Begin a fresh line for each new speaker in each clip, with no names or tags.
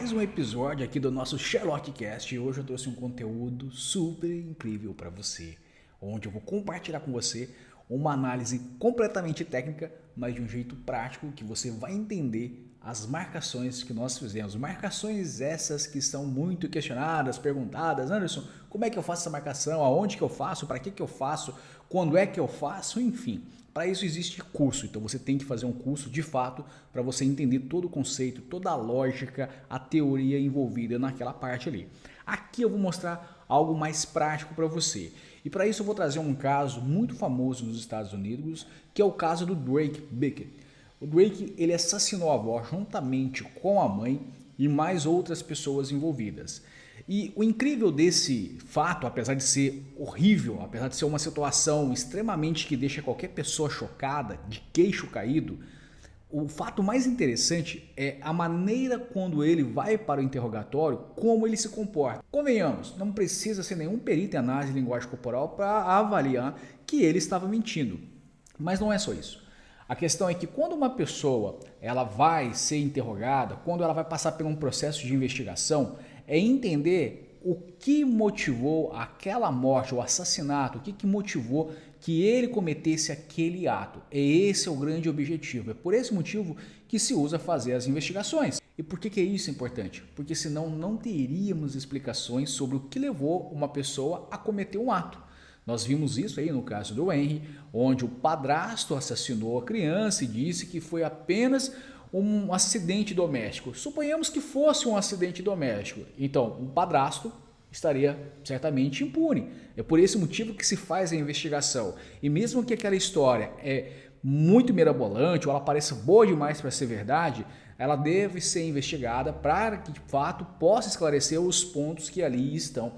mais um episódio aqui do nosso Sherlockcast e hoje eu trouxe um conteúdo super incrível para você, onde eu vou compartilhar com você uma análise completamente técnica, mas de um jeito prático que você vai entender as marcações que nós fizemos. Marcações essas que são muito questionadas, perguntadas: Anderson, como é que eu faço essa marcação? Aonde que eu faço? Para que eu faço? Quando é que eu faço? Enfim, para isso existe curso, então você tem que fazer um curso de fato para você entender todo o conceito, toda a lógica, a teoria envolvida naquela parte ali. Aqui eu vou mostrar algo mais prático para você. E para isso eu vou trazer um caso muito famoso nos Estados Unidos, que é o caso do Drake Bickett. O Drake, ele assassinou a avó juntamente com a mãe e mais outras pessoas envolvidas. E o incrível desse fato, apesar de ser horrível, apesar de ser uma situação extremamente que deixa qualquer pessoa chocada, de queixo caído, o fato mais interessante é a maneira quando ele vai para o interrogatório, como ele se comporta. Convenhamos, não precisa ser nenhum perito em análise de linguagem corporal para avaliar que ele estava mentindo. Mas não é só isso. A questão é que quando uma pessoa ela vai ser interrogada, quando ela vai passar por um processo de investigação, é entender o que motivou aquela morte, o assassinato, o que motivou que ele cometesse aquele ato. Esse é o grande objetivo. É por esse motivo que se usa fazer as investigações. E por que isso é importante? Porque senão não teríamos explicações sobre o que levou uma pessoa a cometer um ato. Nós vimos isso aí no caso do Henry, onde o padrasto assassinou a criança e disse que foi apenas um acidente doméstico. Suponhamos que fosse um acidente doméstico. Então, o padrasto estaria certamente impune. É por esse motivo que se faz a investigação. E mesmo que aquela história é muito mirabolante ou ela pareça boa demais para ser verdade, ela deve ser investigada para que de fato possa esclarecer os pontos que ali estão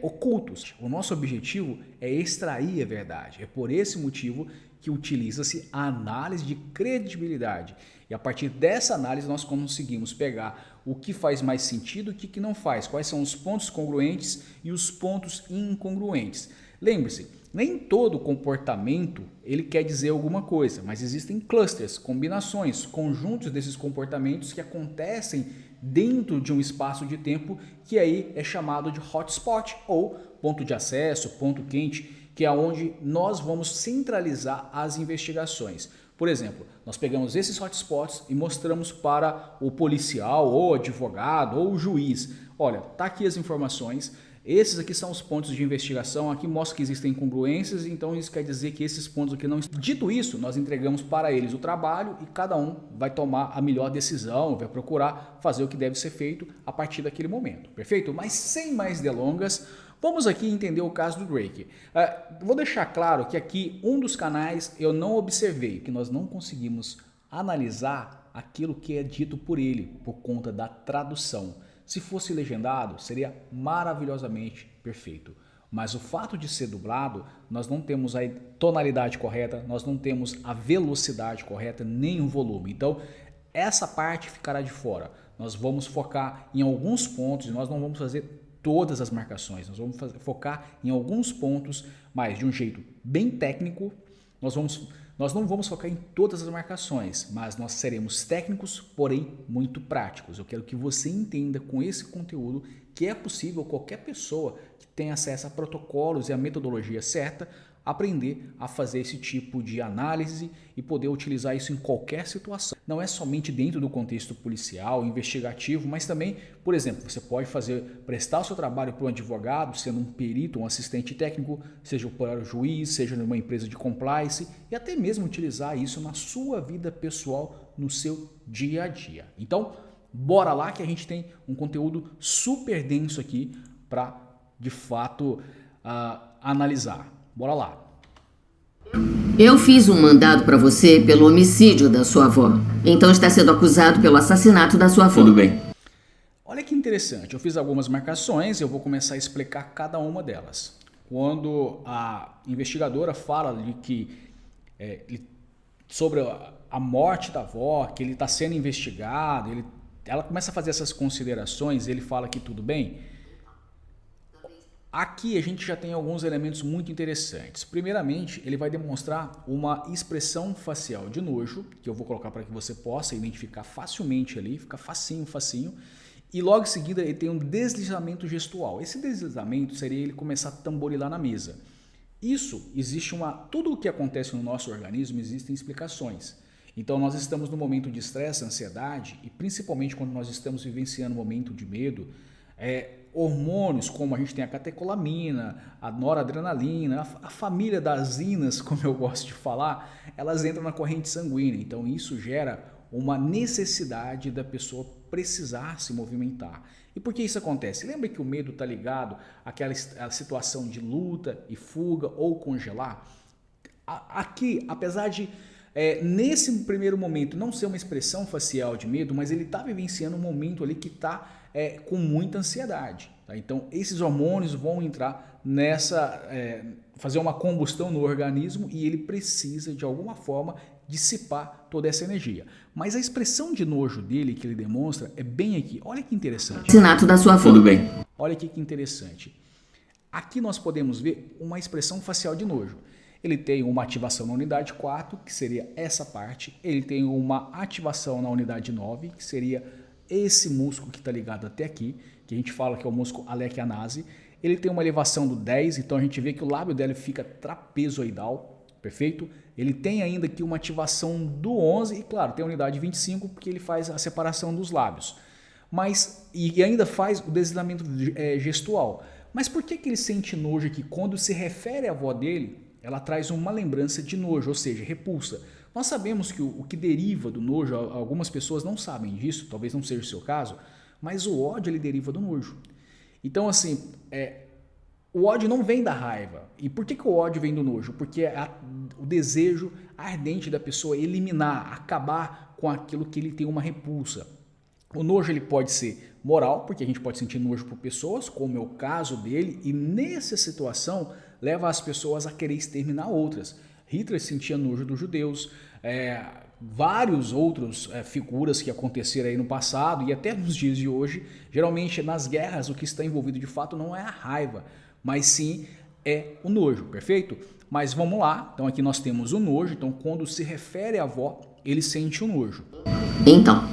ocultos. O nosso objetivo é extrair a verdade. É por esse motivo que utiliza-se a análise de credibilidade. E a partir dessa análise nós conseguimos pegar o que faz mais sentido e o que não faz, quais são os pontos congruentes e os pontos incongruentes. Lembre-se, nem todo comportamento ele quer dizer alguma coisa, mas existem clusters, combinações, conjuntos desses comportamentos que acontecem dentro de um espaço de tempo que aí é chamado de hotspot ou ponto de acesso, ponto quente, que é onde nós vamos centralizar as investigações. Por exemplo, nós pegamos esses hotspots e mostramos para o policial ou advogado ou o juiz. Olha, tá aqui as informações. Esses aqui são os pontos de investigação, aqui mostra que existem incongruências, então isso quer dizer que esses pontos aqui não estão. Dito isso, nós entregamos para eles o trabalho e cada um vai tomar a melhor decisão, vai procurar fazer o que deve ser feito a partir daquele momento, perfeito? Mas sem mais delongas, vamos aqui entender o caso do Drake. Vou deixar claro que aqui um dos canais eu não observei, que nós não conseguimos analisar aquilo que é dito por ele, por conta da tradução. Se fosse legendado, seria maravilhosamente perfeito. Mas o fato de ser dublado, nós não temos a tonalidade correta, nós não temos a velocidade correta, nem o volume. Então, essa parte ficará de fora. Nós vamos focar em alguns pontos e nós não vamos fazer todas as marcações. Nós vamos focar em alguns pontos, mas de um jeito bem técnico. Nós não vamos focar em todas as marcações, mas nós seremos técnicos, porém muito práticos. Eu quero que você entenda com esse conteúdo que é possível qualquer pessoa que tenha acesso a protocolos e a metodologia certa aprender a fazer esse tipo de análise e poder utilizar isso em qualquer situação. Não é somente dentro do contexto policial, investigativo, mas também, por exemplo, você pode prestar o seu trabalho para um advogado, sendo um perito, um assistente técnico, seja para o juiz, seja numa empresa de compliance e até mesmo utilizar isso na sua vida pessoal, no seu dia a dia. Então, bora lá que a gente tem um conteúdo super denso aqui para, de fato, analisar. Bora lá.
Eu fiz um mandado para você pelo homicídio da sua avó. Então está sendo acusado pelo assassinato da sua avó.
Tudo bem.
Olha que interessante. Eu fiz algumas marcações e eu vou começar a explicar cada uma delas. Quando a investigadora fala de que sobre a morte da avó, que ele está sendo investigado, ela começa a fazer essas considerações, ele fala que tudo bem. Aqui a gente já tem alguns elementos muito interessantes. Primeiramente, ele vai demonstrar uma expressão facial de nojo, que eu vou colocar para que você possa identificar facilmente ali, fica facinho. E logo em seguida ele tem um deslizamento gestual. Esse deslizamento seria ele começar a tamborilar na mesa. Isso existe tudo o que acontece no nosso organismo existem explicações. Então nós estamos no momento de estresse, ansiedade e principalmente quando nós estamos vivenciando um momento de medo, hormônios como a gente tem a catecolamina, a noradrenalina, a família das inas, como eu gosto de falar, elas entram na corrente sanguínea. Então isso gera uma necessidade da pessoa precisar se movimentar. E por que isso acontece? Lembra que o medo está ligado àquela situação de luta e fuga ou congelar? Aqui, apesar de nesse primeiro momento não ser uma expressão facial de medo, mas ele está vivenciando um momento ali que está com muita ansiedade. Tá? Então esses hormônios vão entrar fazer uma combustão no organismo e ele precisa de alguma forma dissipar toda essa energia. Mas a expressão de nojo dele que ele demonstra é bem aqui. Olha que interessante.
Assassinato da sua avó. Tudo bem.
Olha aqui que interessante. Aqui nós podemos ver uma expressão facial de nojo. Ele tem uma ativação na unidade 4, que seria essa parte. Ele tem uma ativação na unidade 9, que seria esse músculo que está ligado até aqui, que a gente fala que é o músculo alequianase. Ele tem uma elevação do 10, então a gente vê que o lábio dele fica trapezoidal, perfeito? Ele tem ainda aqui uma ativação do 11 e, claro, tem a unidade 25 porque ele faz a separação dos lábios. E ainda faz o deslizamento gestual. Mas por que ele sente nojo aqui? Quando se refere à avó dele, ela traz uma lembrança de nojo, ou seja, repulsa. Nós sabemos que o que deriva do nojo, algumas pessoas não sabem disso, talvez não seja o seu caso, mas o ódio ele deriva do nojo. Então, assim, o ódio não vem da raiva. E por que o ódio vem do nojo? Porque é o desejo ardente da pessoa eliminar, acabar com aquilo que ele tem uma repulsa. O nojo ele pode ser moral, porque a gente pode sentir nojo por pessoas, como é o caso dele, e nessa situação leva as pessoas a querer exterminar outras. Hitler sentia nojo dos judeus, vários outros figuras que aconteceram aí no passado e até nos dias de hoje. Geralmente nas guerras o que está envolvido de fato não é a raiva, mas sim é o nojo, perfeito? Mas vamos lá, então aqui nós temos o nojo, então quando se refere à avó, ele sente o nojo.
Então,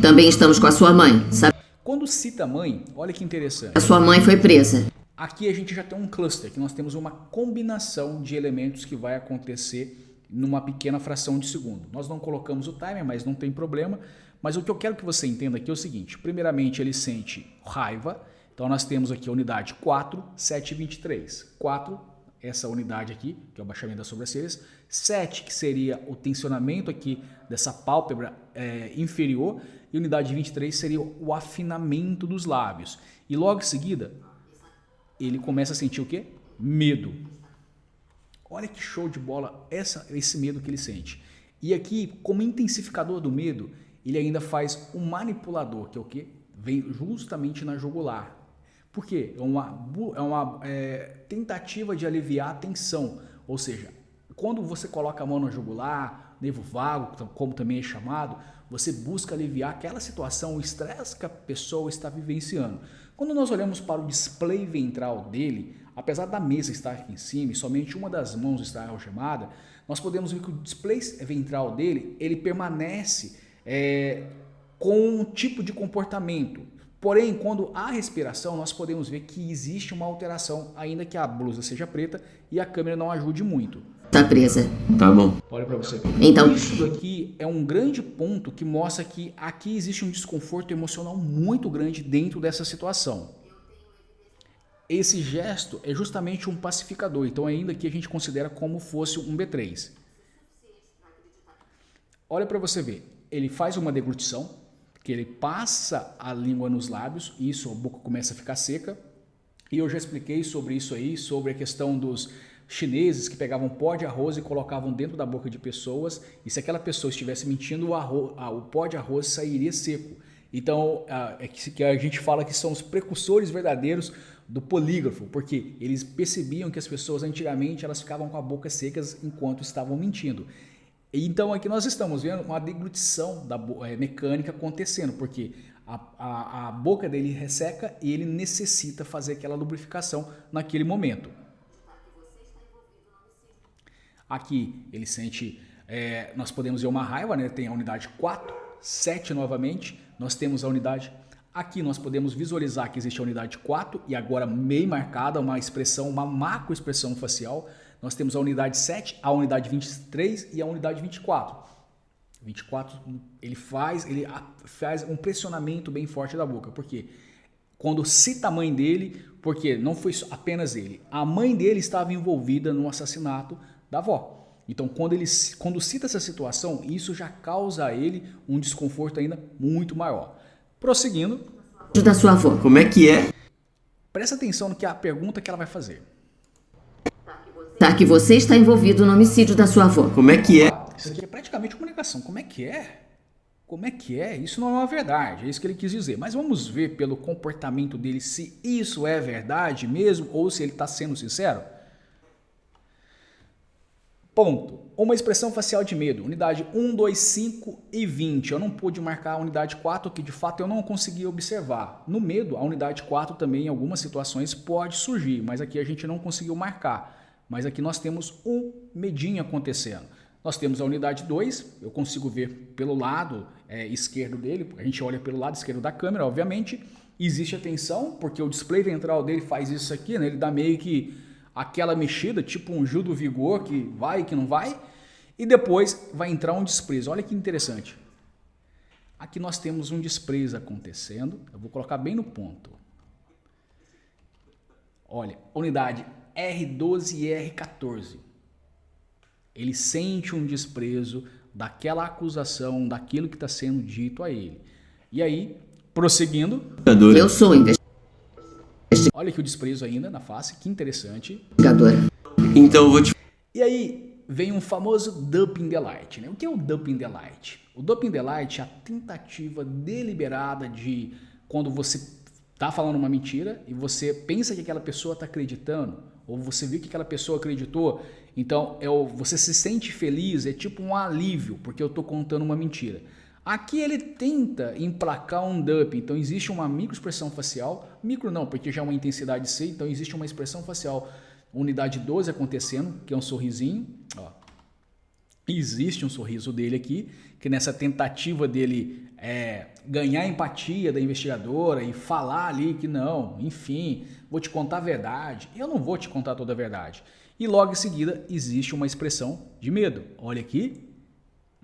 também estamos com a sua mãe, sabe?
Quando cita a mãe, olha que interessante.
A sua mãe foi presa.
Aqui a gente já tem um cluster, que nós temos uma combinação de elementos que vai acontecer numa pequena fração de segundo. Nós não colocamos o timer, mas não tem problema. Mas o que eu quero que você entenda aqui é o seguinte, primeiramente ele sente raiva, então nós temos aqui a unidade 4, 7 e 23. 4, essa unidade aqui, que é o baixamento das sobrancelhas. 7, que seria o tensionamento aqui dessa pálpebra inferior. E unidade 23 seria o afinamento dos lábios. E logo em seguida, ele começa a sentir o quê? Medo. Olha que show de bola esse medo que ele sente. E aqui, como intensificador do medo, ele ainda faz um manipulador, que é o quê? Vem justamente na jugular. Por quê? É uma tentativa de aliviar a tensão. Ou seja, quando você coloca a mão na jugular, nervo vago, como também é chamado, você busca aliviar aquela situação, o estresse que a pessoa está vivenciando. Quando nós olhamos para o display ventral dele, apesar da mesa estar aqui em cima e somente uma das mãos estar algemada, nós podemos ver que o display ventral dele, ele permanece com um tipo de comportamento. Porém, quando há respiração, nós podemos ver que existe uma alteração, ainda que a blusa seja preta e a câmera não ajude muito.
Tá presa. Tá bom.
Olha para você.
Então,
isso aqui é um grande ponto que mostra que aqui existe um desconforto emocional muito grande dentro dessa situação. Esse gesto é justamente um pacificador, então ainda que a gente considera como fosse um B3. Olha para você ver, ele faz uma deglutição, que ele passa a língua nos lábios, e isso a boca começa a ficar seca. E eu já expliquei sobre isso aí, sobre a questão dos chineses que pegavam pó de arroz e colocavam dentro da boca de pessoas, e se aquela pessoa estivesse mentindo, o pó de arroz sairia seco. Então, que a gente fala que são os precursores verdadeiros do polígrafo, porque eles percebiam que as pessoas antigamente elas ficavam com a boca secas enquanto estavam mentindo. Então aqui nós estamos vendo uma deglutição mecânica acontecendo, porque a boca dele resseca e ele necessita fazer aquela lubrificação naquele momento. Aqui ele sente, nós podemos ver uma raiva, né? Tem a unidade 4, 7 novamente, nós temos a unidade Aqui nós podemos visualizar que existe a unidade 4 e agora bem marcada, uma expressão, uma macroexpressão facial. Nós temos a unidade 7, a unidade 23 e a unidade 24. 24, ele faz um pressionamento bem forte da boca. Por quê? Quando cita a mãe dele, porque não foi apenas ele, a mãe dele estava envolvida no assassinato da avó. Então, quando cita essa situação, isso já causa a ele um desconforto ainda muito maior. Prosseguindo.
Da sua avó.
Como é que é?
Presta atenção no que é a pergunta que ela vai fazer.
Tá, que você está envolvido no homicídio da sua avó.
Como é que é?
Isso aqui é praticamente comunicação. Como é que é? Como é que é? Isso não é uma verdade, é isso que ele quis dizer. Mas vamos ver pelo comportamento dele se isso é verdade mesmo ou se ele está sendo sincero. Ponto. Uma expressão facial de medo. Unidade 1, 2, 5 e 20. Eu não pude marcar a unidade 4, que de fato eu não consegui observar. No medo, a unidade 4 também em algumas situações pode surgir, mas aqui a gente não conseguiu marcar. Mas aqui nós temos um medinho acontecendo. Nós temos a unidade 2, eu consigo ver pelo lado esquerdo dele, a gente olha pelo lado esquerdo da câmera, obviamente. Existe a tensão, porque o display ventral dele faz isso aqui, né? Ele dá meio que aquela mexida, tipo um Gil do Vigor, que vai e que não vai, e depois vai entrar um desprezo. Olha que interessante. Aqui nós temos um desprezo acontecendo, eu vou colocar bem no ponto. Olha, unidade R12 e R14. Ele sente um desprezo daquela acusação, daquilo que está sendo dito a ele. E aí, prosseguindo.
Eu sou investigadora.
Olha aqui o desprezo ainda na face, que interessante.
Então eu vou te...
E aí vem um famoso dumping the light, né? O que é o dumping the light? O dumping the light é a tentativa deliberada de quando você está falando uma mentira e você pensa que aquela pessoa está acreditando, ou você viu que aquela pessoa acreditou, então você se sente feliz, é tipo um alívio, porque eu estou contando uma mentira. Aqui ele tenta emplacar um dumping, então existe uma microexpressão facial, micro não, porque já é uma intensidade C, então existe uma expressão facial, unidade 12 acontecendo, que é um sorrisinho, ó. Existe um sorriso dele aqui, que nessa tentativa dele ganhar a empatia da investigadora e falar ali que não, enfim, vou te contar a verdade, eu não vou te contar toda a verdade. E logo em seguida existe uma expressão de medo, olha aqui.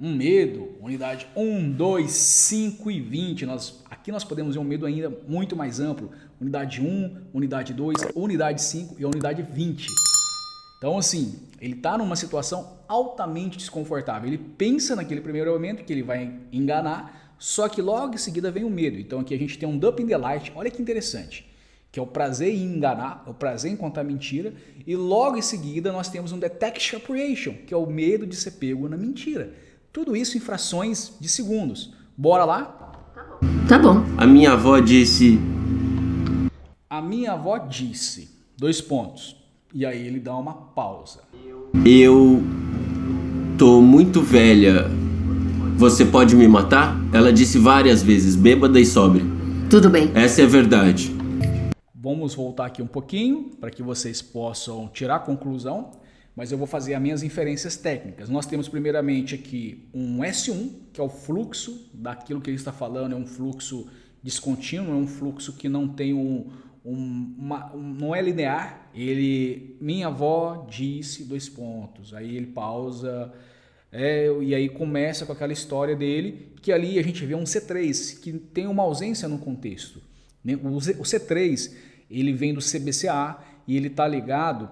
Um medo, unidade 1, 2, 5 e 20. Aqui nós podemos ver um medo ainda muito mais amplo. Unidade 1, unidade 2, unidade 5 e a unidade 20. Então, assim, ele está numa situação altamente desconfortável. Ele pensa naquele primeiro momento que ele vai enganar, só que logo em seguida vem o medo. Então aqui a gente tem um dumping the light, olha que interessante, que é o prazer em enganar, é o prazer em contar mentira. E logo em seguida nós temos um detection apprehension, que é o medo de ser pego na mentira. Tudo isso em frações de segundos. Bora lá?
Tá bom.
A minha avó disse...
A minha avó disse... 2 pontos. E aí ele dá uma pausa.
Eu tô muito velha. Você pode me matar? Ela disse várias vezes, bêbada e sóbria.
Tudo bem.
Essa é a verdade.
Vamos voltar aqui um pouquinho para que vocês possam tirar a conclusão. Mas eu vou fazer as minhas inferências técnicas. Nós temos primeiramente aqui um S1, que é o fluxo daquilo que ele está falando, é um fluxo descontínuo, é um fluxo que não tem não é linear. Minha avó disse 2 pontos, aí ele pausa, e aí começa com aquela história dele, que ali a gente vê um C3, que tem uma ausência no contexto. O C3, ele vem do CBCA e ele está ligado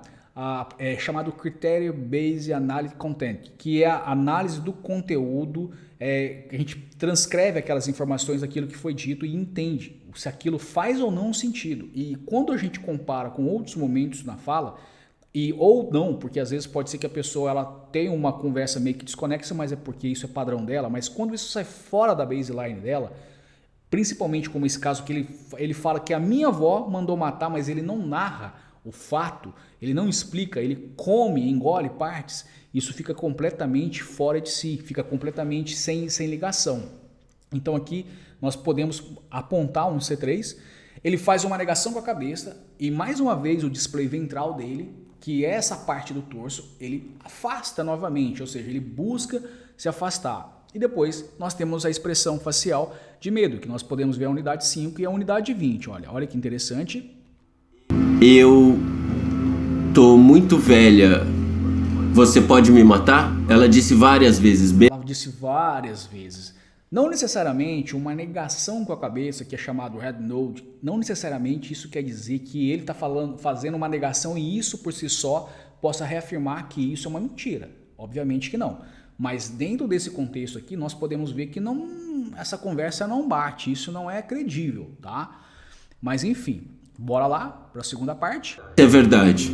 chamado Criteria Based Analysis Content, que é a análise do conteúdo, que a gente transcreve aquelas informações daquilo que foi dito e entende se aquilo faz ou não sentido. E quando a gente compara com outros momentos na fala, ou não, porque às vezes pode ser que a pessoa ela tenha uma conversa meio que desconexa, mas é porque isso é padrão dela, mas quando isso sai fora da baseline dela, principalmente como esse caso que ele fala que a minha avó mandou matar, mas ele não narra o fato, ele não explica, ele come, engole partes, isso fica completamente fora de si, fica completamente sem ligação. Então aqui nós podemos apontar um C3, ele faz uma negação com a cabeça e mais uma vez o display ventral dele, que é essa parte do torso, ele afasta novamente, ou seja, ele busca se afastar. E depois nós temos a expressão facial de medo, que nós podemos ver a unidade 5 e a unidade 20. Olha que interessante.
Eu tô muito velha. Você pode me matar? Ela disse várias vezes.
Ela disse várias vezes. Não necessariamente uma negação com a cabeça, que é chamado head nod, não necessariamente isso quer dizer que ele está fazendo uma negação e isso por si só possa reafirmar que isso é uma mentira. Obviamente que não. Mas dentro desse contexto aqui, nós podemos ver que essa conversa não bate, isso não é credível, tá? Mas enfim, bora lá para a segunda parte.
É verdade.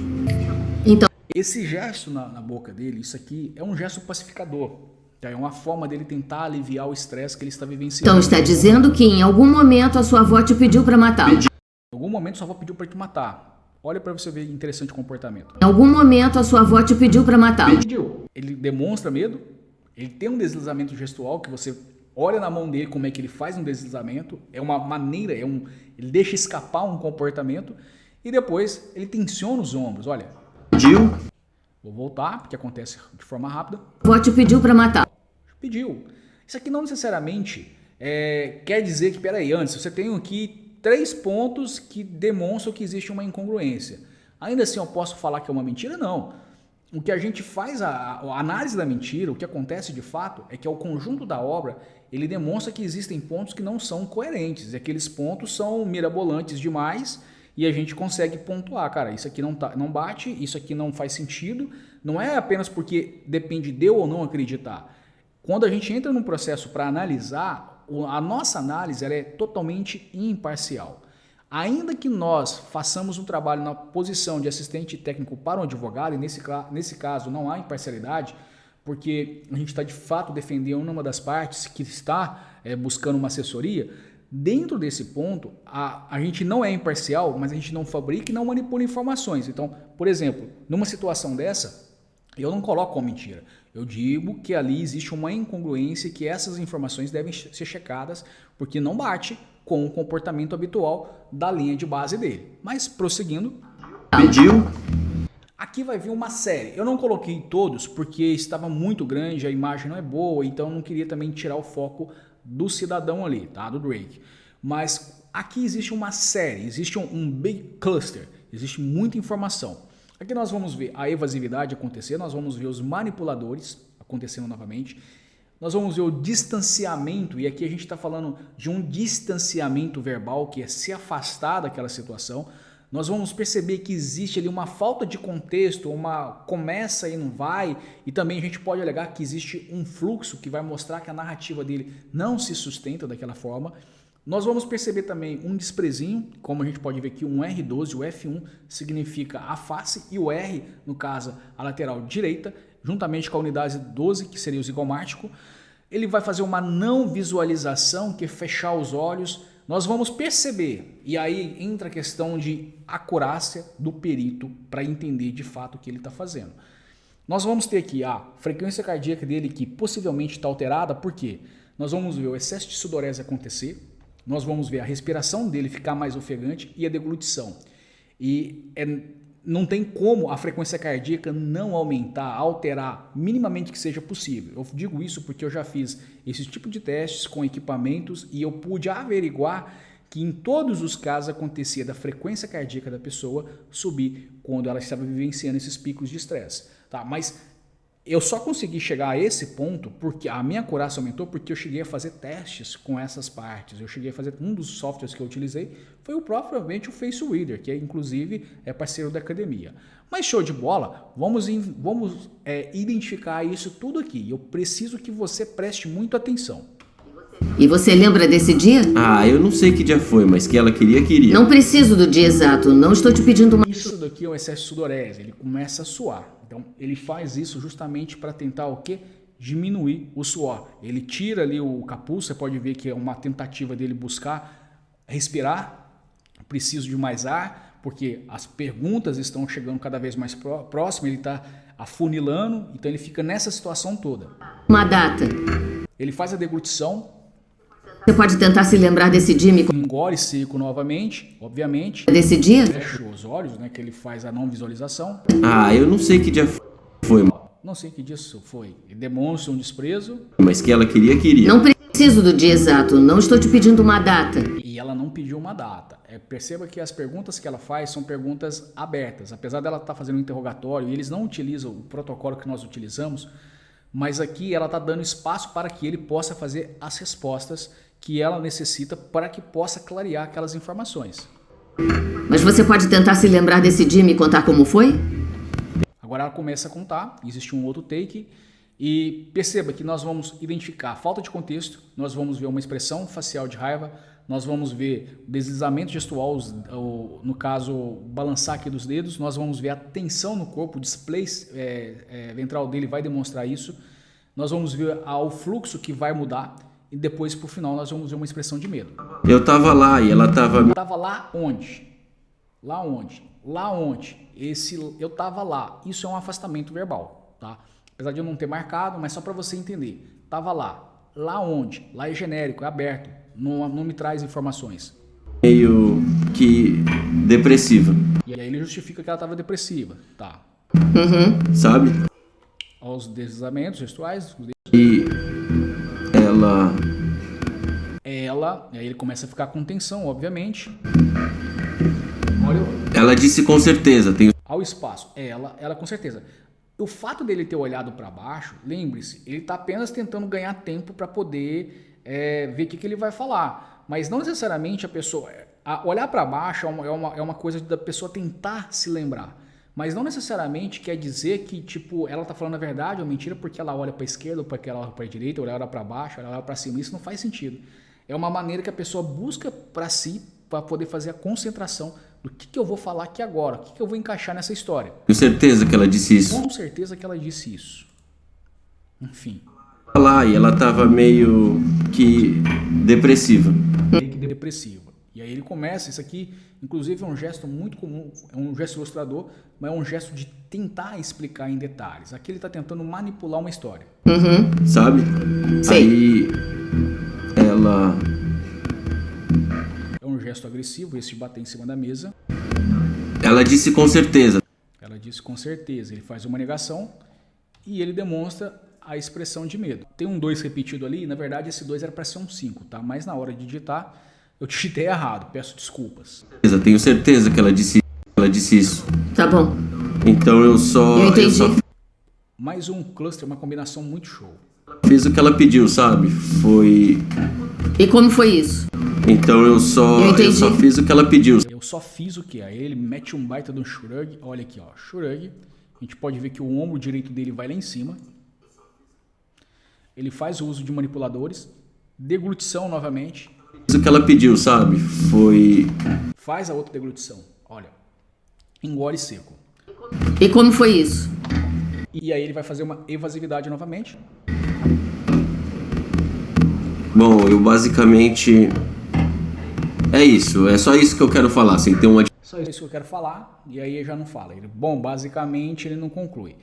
Então,
Esse gesto na boca dele, isso aqui é um gesto pacificador. É uma forma dele tentar aliviar o estresse que ele está vivenciando.
então está dizendo que em algum momento a sua avó te pediu para matá-lo.
Em algum momento sua avó pediu para te matar. Olha para você ver interessante comportamento.
Em algum momento a sua avó te pediu para matá-lo.
Pediu. Ele demonstra medo. Ele tem um deslizamento gestual que você olha na mão dele como é que ele faz um deslizamento. É uma maneira, ele deixa escapar um comportamento. E depois ele tensiona os ombros. Olha.
Pediu?
Vou voltar, porque acontece de forma rápida.
A avó te pediu para matá-lo.
Pediu. Isso aqui não necessariamente quer dizer que, peraí, antes, você tem aqui 3 pontos que demonstram que existe uma incongruência. Ainda assim eu posso falar que é uma mentira? Não. O que a gente faz, a análise da mentira, o que acontece de fato, é que ao conjunto da obra, ele demonstra que existem pontos que não são coerentes. E aqueles pontos são mirabolantes demais e a gente consegue pontuar. Cara, isso aqui não bate, isso aqui não faz sentido. Não é apenas porque depende de eu ou não acreditar. Quando a gente entra num processo para analisar, a nossa análise ela é totalmente imparcial. Ainda que nós façamos um trabalho na posição de assistente técnico para um advogado, e nesse caso não há imparcialidade, porque a gente está de fato defendendo uma das partes que está buscando uma assessoria, dentro desse ponto a gente não é imparcial, mas a gente não fabrica e não manipula informações. Então, por exemplo, numa situação dessa, eu não coloco como mentira. Eu digo que ali existe uma incongruência e que essas informações devem ser checadas porque não bate com o comportamento habitual da linha de base dele. Mas prosseguindo.
Pediu?
Aqui vai vir uma série. Eu não coloquei todos porque estava muito grande, a imagem não é boa, então eu não queria também tirar o foco do cidadão ali, tá? Do Drake. Mas aqui existe uma série, existe um big cluster, existe muita informação. Aqui nós vamos ver a evasividade acontecer, nós vamos ver os manipuladores acontecendo novamente, nós vamos ver o distanciamento, e aqui a gente está falando de um distanciamento verbal, que é se afastar daquela situação. Nós vamos perceber que existe ali uma falta de contexto, uma começa e não vai, e também a gente pode alegar que existe um fluxo que vai mostrar que a narrativa dele não se sustenta daquela forma. Nós vamos perceber também um desprezinho, como a gente pode ver aqui um R12, o F1 significa a face e o R, no caso, a lateral direita, juntamente com a unidade 12, que seria o zigomático. Ele vai fazer uma não visualização, que é fechar os olhos. Nós vamos perceber, e aí entra a questão de acurácia do perito para entender de fato o que ele está fazendo. Nós vamos ter aqui a frequência cardíaca dele que possivelmente está alterada, por quê? Nós vamos ver o excesso de sudorese acontecer, nós vamos ver a respiração dele ficar mais ofegante e a deglutição. E não tem como a frequência cardíaca não aumentar, alterar minimamente que seja possível. Eu digo isso porque eu já fiz esse tipo de testes com equipamentos e eu pude averiguar que em todos os casos acontecia da frequência cardíaca da pessoa subir quando ela estava vivenciando esses picos de estresse. Tá? Mas eu só consegui chegar a esse ponto porque a minha acurácia aumentou porque eu cheguei a fazer testes com essas partes. Eu cheguei a fazer, um dos softwares que eu utilizei foi propriamente o Face Reader, que inclusive é parceiro da academia. Mas show de bola, vamos identificar isso tudo aqui. Eu preciso que você preste muito atenção.
E você lembra desse dia?
Ah, eu não sei que dia foi, mas que ela queria.
Não preciso do dia exato, não estou te pedindo uma...
Isso daqui é um excesso de sudorese, ele começa a suar. Então ele faz isso justamente para tentar o quê? Diminuir o suor. Ele tira ali o capuz, você pode ver que é uma tentativa dele buscar respirar, preciso de mais ar, porque as perguntas estão chegando cada vez mais próximo, ele está afunilando, então ele fica nessa situação toda.
Uma data.
Ele faz a deglutição.
Você pode tentar se lembrar desse dia?
Engole seco novamente, obviamente.
Desse dia?
Fecha os olhos, né, que ele faz a não visualização.
Ah, eu não sei que dia foi.
Não sei que disso foi. Ele demonstra um desprezo.
Mas que ela queria.
Não preciso do dia exato, não estou te pedindo uma data.
E ela não pediu uma data. Perceba que as perguntas que ela faz são perguntas abertas. Apesar dela estar fazendo um interrogatório, e eles não utilizam o protocolo que nós utilizamos, mas aqui ela está dando espaço para que ele possa fazer as respostas que ela necessita para que possa clarear aquelas informações.
Mas você pode tentar se lembrar desse dia e me contar como foi?
Agora ela começa a contar, existe um outro take, e perceba que nós vamos identificar falta de contexto, nós vamos ver uma expressão facial de raiva, nós vamos ver deslizamento gestual, no caso, balançar aqui dos dedos, nós vamos ver a tensão no corpo, o display ventral dele vai demonstrar isso, nós vamos ver o fluxo que vai mudar, e depois, por final, nós vamos ver uma expressão de medo.
Eu tava lá e ela tava...
Tava lá onde? Lá onde? Lá onde? Eu tava lá. Isso é um afastamento verbal, tá? Apesar de eu não ter marcado, mas só para você entender. Tava lá. Lá onde? Lá é genérico, é aberto. Não me traz informações.
Meio que depressiva.
E aí ele justifica que ela tava depressiva, tá?
Sabe?
Os deslizamentos gestuais.
E ela...
E aí ele começa a ficar com tensão, obviamente.
Ela disse com certeza.
Ao espaço. Ela com certeza. O fato dele ter olhado para baixo, lembre-se, ele está apenas tentando ganhar tempo para poder ver o que ele vai falar. Mas não necessariamente a pessoa... olhar para baixo é uma coisa da pessoa tentar se lembrar. Mas não necessariamente quer dizer que tipo, ela está falando a verdade ou mentira porque ela olha para a esquerda ou porque ela olha para a direita, ou ela olha para baixo, ou ela olha para cima. Isso não faz sentido. É uma maneira que a pessoa busca para si, para poder fazer a concentração do que eu vou falar aqui agora, o que eu vou encaixar nessa história.
Tenho certeza que ela disse isso.
Com certeza que ela disse isso. Enfim.
Lá e ela tava meio que depressiva.
Depressiva. E aí ele começa, isso aqui, inclusive é um gesto muito comum, é um gesto ilustrador, mas é um gesto de tentar explicar em detalhes. Aqui ele está tentando manipular uma história.
Sabe?
Sei.
Aí ela...
É um gesto agressivo, esse de bater em cima da mesa.
Ela disse com certeza.
Ela disse com certeza. Ele faz uma negação e ele demonstra a expressão de medo. Tem um 2 repetido ali, na verdade esse 2 era para ser um 5, tá? Mas na hora de digitar, eu digitei errado, peço desculpas.
Tenho certeza que ela disse isso.
Tá bom.
Então eu só
Mais um cluster, uma combinação muito show.
fiz o que ela pediu, sabe? Foi...
E como foi isso?
Então eu só fiz o que ela pediu.
Eu só fiz o que? Aí ele mete um baita do shrug. Olha aqui, ó, shrug. A gente pode ver que o ombro direito dele vai lá em cima. Ele faz o uso de manipuladores. Deglutição novamente.
Fiz o que ela pediu, sabe? Foi...
Faz a outra deglutição. Olha. Engole seco.
E como foi isso?
E aí ele vai fazer uma evasividade novamente.
Bom, eu basicamente... É isso, é só isso que eu quero falar, sem ter uma...
Só isso que eu quero falar, e aí já não fala. Bom, basicamente ele não conclui.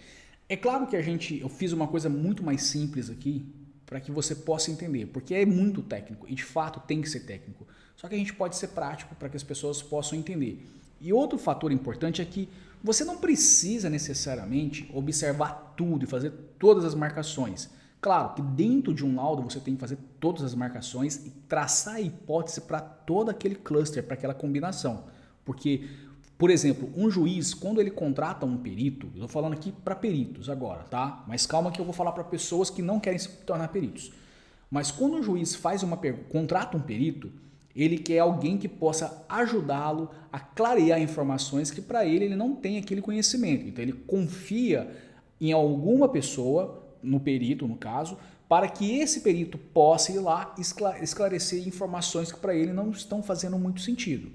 É claro que eu fiz uma coisa muito mais simples aqui, para que você possa entender, porque é muito técnico, e de fato tem que ser técnico. Só que a gente pode ser prático para que as pessoas possam entender. E outro fator importante é que você não precisa necessariamente observar tudo e fazer todas as marcações. Claro que dentro de um laudo você tem que fazer todas as marcações e traçar a hipótese para todo aquele cluster, para aquela combinação. Porque, por exemplo, um juiz, quando ele contrata um perito, eu estou falando aqui para peritos agora, tá? Mas calma que eu vou falar para pessoas que não querem se tornar peritos. Mas quando o juiz contrata um perito, ele quer alguém que possa ajudá-lo a clarear informações que para ele não tem aquele conhecimento. Então ele confia em alguma pessoa, no perito, no caso, para que esse perito possa ir lá esclarecer informações que para ele não estão fazendo muito sentido.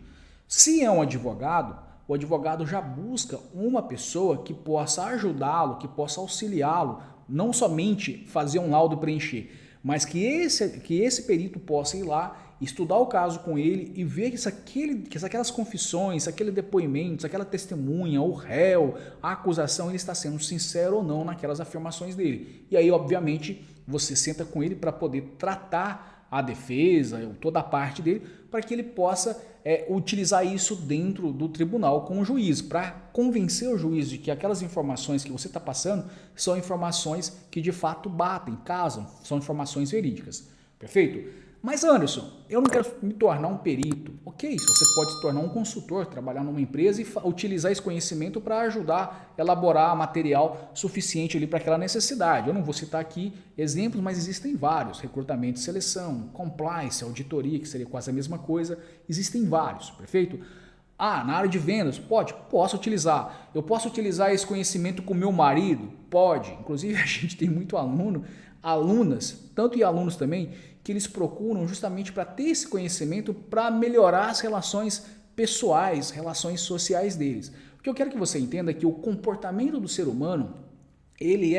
Se é um advogado, o advogado já busca uma pessoa que possa ajudá-lo, que possa auxiliá-lo, não somente fazer um laudo e preencher, mas que esse perito possa ir lá, estudar o caso com ele e ver que aquelas confissões, aquele depoimento, aquela testemunha, o réu, a acusação, ele está sendo sincero ou não naquelas afirmações dele. E aí, obviamente, você senta com ele para poder tratar a defesa, toda a parte dele, para que ele possa utilizar isso dentro do tribunal com o juiz, para convencer o juiz de que aquelas informações que você está passando são informações que de fato batem, casam, são informações verídicas. Perfeito? Mas Anderson, eu não quero me tornar um perito. Ok, você pode se tornar um consultor, trabalhar numa empresa e utilizar esse conhecimento para ajudar a elaborar material suficiente ali para aquela necessidade. Eu não vou citar aqui exemplos, mas existem vários. Recrutamento e seleção, compliance, auditoria, que seria quase a mesma coisa. Existem vários, perfeito? Na área de vendas, posso utilizar. Eu posso utilizar esse conhecimento com meu marido? Pode. Inclusive a gente tem muito alunas, tanto e alunos também, que eles procuram justamente para ter esse conhecimento para melhorar as relações pessoais, relações sociais deles. O que eu quero que você entenda é que o comportamento do ser humano, ele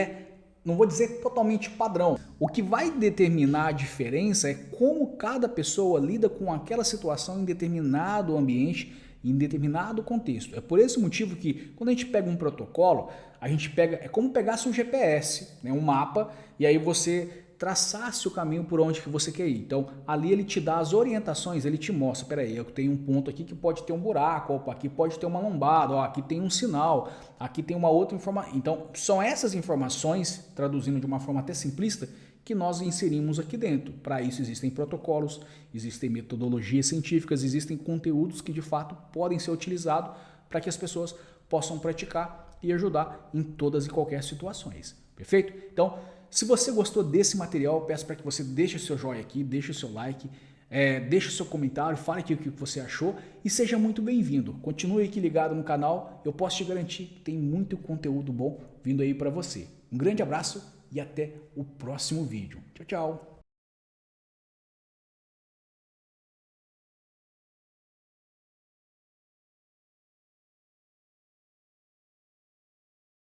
não vou dizer totalmente padrão. O que vai determinar a diferença é como cada pessoa lida com aquela situação em determinado ambiente, em determinado contexto. É por esse motivo que quando a gente pega um protocolo, é como pegasse um GPS, né, um mapa, e aí você traçasse o caminho por onde que você quer ir. Então, ali ele te dá as orientações, ele te mostra, peraí, eu tenho um ponto aqui que pode ter um buraco, opa, aqui pode ter uma lombada, aqui tem um sinal, aqui tem uma outra informação. Então, são essas informações, traduzindo de uma forma até simplista, que nós inserimos aqui dentro. Para isso existem protocolos, existem metodologias científicas, existem conteúdos que de fato podem ser utilizados para que as pessoas possam praticar e ajudar em todas e qualquer situações. Perfeito? Então, se você gostou desse material, eu peço para que você deixe o seu joinha aqui, deixe o seu like, deixe o seu comentário, fale aqui o que você achou e seja muito bem-vindo. Continue aqui ligado no canal, eu posso te garantir que tem muito conteúdo bom vindo aí para você. Um grande abraço e até o próximo vídeo. Tchau, tchau!